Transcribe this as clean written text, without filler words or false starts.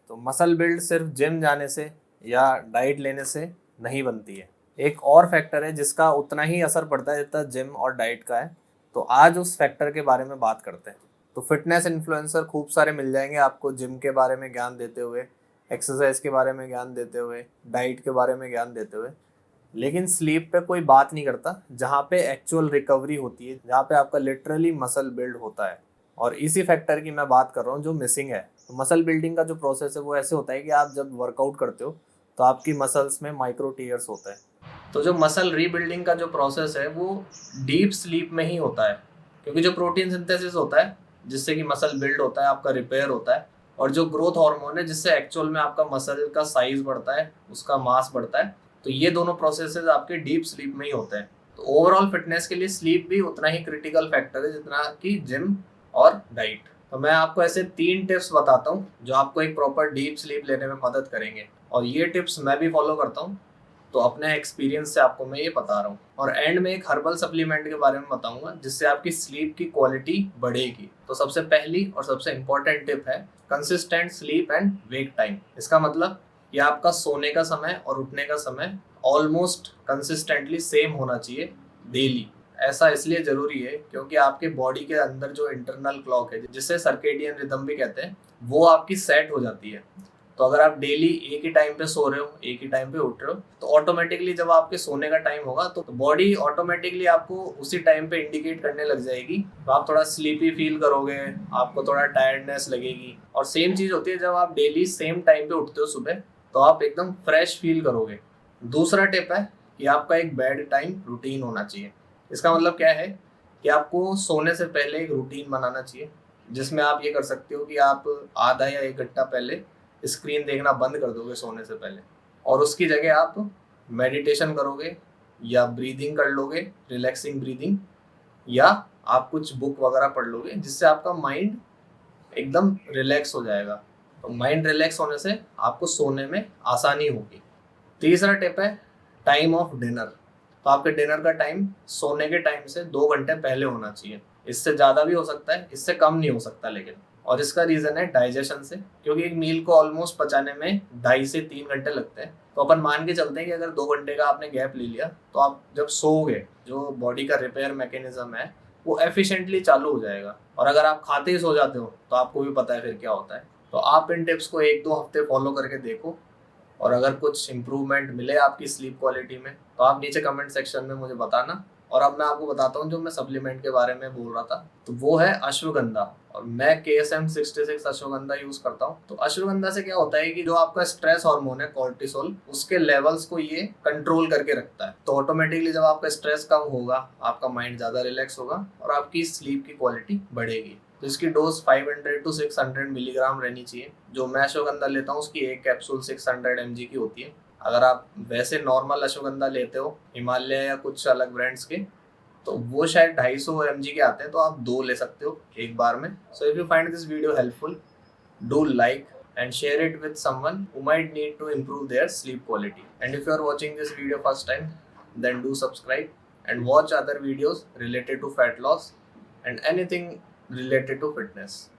तो muscle build सिर्फ gym जाने से या डाइट लेने से नहीं बनती है। एक और फैक्टर है जिसका उतना ही असर पड़ता है जितना जिम और डाइट का है। तो आज उस फैक्टर के बारे में बात करते हैं। तो फिटनेस इन्फ्लुएंसर खूब सारे मिल जाएंगे आपको, जिम के बारे में ज्ञान देते हुए, एक्सरसाइज के बारे में ज्ञान देते हुए, डाइट के बारे में ज्ञान देते हुए। लेकिन स्लीप पे कोई बात नहीं करता, जहाँ पे एक्चुअल रिकवरी होती है, जहाँ पे आपका लिटरली मसल बिल्ड होता है। और इसी फैक्टर की मैं बात कर रहा हूँ जो मिसिंग है। तो मसल बिल्डिंग का जो प्रोसेस है वो ऐसे होता है कि आप जब वर्कआउट करते हो तो आपकी मसल्स में माइक्रो टीयर्स होता है। तो जो मसल रीबिल्डिंग का जो प्रोसेस है वो डीप स्लीप में ही होता है, क्योंकि जो प्रोटीन सिंथेसिस होता है जिससे कि मसल बिल्ड होता है, आपका रिपेयर होता है, और जो ग्रोथ हार्मोन है जिससे एक्चुअल में आपका मसल का साइज बढ़ता है, उसका मास बढ़ता है, तो ये दोनों प्रोसेसेस आपके डीप स्लीप में ही होते हैं। तो ओवरऑल फिटनेस के लिए स्लीप भी उतना ही क्रिटिकल फैक्टर है जितना कि जिम और डाइट। तो मैं आपको ऐसे 3 टिप्स बताता हूँ जो आपको एक प्रॉपर डीप स्लीप लेने में मदद करेंगे, और ये टिप्स मैं भी फॉलो करता हूँ। तो अपने एक्सपीरियंस से आपको मैं ये बता रहा हूँ। और एंड में एक हर्बल सप्लीमेंट के बारे में बताऊंगा जिससे आपकी स्लीप की क्वालिटी बढ़ेगी। तो सबसे पहली और सबसे इंपॉर्टेंट टिप है consistent sleep and wake time. इसका मतलब कि आपका सोने का समय और उठने का समय ऑलमोस्ट कंसिस्टेंटली सेम होना चाहिए डेली। ऐसा इसलिए जरूरी है क्योंकि आपके बॉडी के अंदर जो इंटरनल क्लॉक है जिसे सर्केडियन रिदम भी कहते हैं, वो आपकी सेट हो जाती है। तो अगर आप डेली एक ही टाइम पे सो रहे हो, एक ही टाइम पे उठ रहे हो, तो ऑटोमेटिकली जब आपके सोने का टाइम होगा तो बॉडी ऑटोमेटिकली आपको उसी टाइम पे इंडिकेट करने लग जाएगी। तो आप थोड़ा स्लीपी फील करोगे, आपको थोड़ा टायर्डनेस लगेगी। और सेम चीज होती है जब आप डेली सेम टाइम पे उठते हो सुबह, तो आप एकदम फ्रेश फील करोगे। दूसरा टिप है कि आपका एक बेड टाइम रूटीन होना चाहिए। इसका मतलब क्या है कि आपको सोने से पहले एक रूटीन बनाना चाहिए, जिसमें आप ये कर सकते हो कि आप आधा या 1 घंटा पहले स्क्रीन देखना बंद कर दोगे सोने से पहले, और उसकी जगह आप मेडिटेशन करोगे या ब्रीदिंग कर लोगे, रिलैक्सिंग ब्रीदिंग, या आप कुछ बुक वगैरह पढ़ लोगे जिससे आपका माइंड एकदम रिलैक्स हो जाएगा। तो माइंड रिलैक्स होने से आपको सोने में आसानी होगी। तीसरा टिप है टाइम ऑफ डिनर। तो आपके डिनर का टाइम सोने के टाइम से 2 घंटे पहले होना चाहिए। इससे ज़्यादा भी हो सकता है, इससे कम नहीं हो सकता लेकिन। और इसका रीज़न है डाइजेशन से, क्योंकि एक मील को ऑलमोस्ट पचाने में 2.5 से 3 घंटे लगते हैं। तो अपन मान के चलते हैं कि अगर 2 घंटे का आपने गैप ले लिया तो आप जब सोओगे, जो बॉडी का रिपेयर मैकेनिज्म है वो एफिशिएंटली चालू हो जाएगा। और अगर आप खाते ही सो जाते हो तो आपको भी पता है फिर क्या होता है। तो आप इन टिप्स को 1-2 हफ्ते फॉलो करके देखो, और अगर कुछ इम्प्रूवमेंट मिले आपकी स्लीप क्वालिटी में तो आप नीचे कमेंट सेक्शन में मुझे बताना। और अब मैं आपको बताता हूँ जो मैं सप्लीमेंट के बारे में बोल रहा था, तो वो है अश्वगंधा। और मैं KSM-66 अश्वगंधा यूज करता हूँ। तो अश्वगंधा से क्या होता है कि जो आपका स्ट्रेस हार्मोन है कॉर्टिसोल, उसके लेवल्स को ये कंट्रोल करके रखता है। तो ऑटोमेटिकली जब आपका स्ट्रेस कम होगा, आपका माइंड ज्यादा रिलैक्स होगा और आपकी स्लीप की क्वालिटी बढ़ेगी। तो इसकी डोज 500 to 600 मिलीग्राम रहनी चाहिए। जो मैं अश्वगंधा लेता हूँ उसकी एक कैप्सूल 600 mg की होती है। अगर आप वैसे नॉर्मल अश्वगंधा लेते हो हिमालय या कुछ अलग ब्रांड्स के, तो वो शायद 250 mg के आते हैं, तो आप 2 ले सकते हो एक बार में। So if you find this video helpful, do like and share it with someone who might need to improve their sleep quality. And if you are watching this video first time, then do subscribe and watch other videos related to fat loss and anything related to fitness.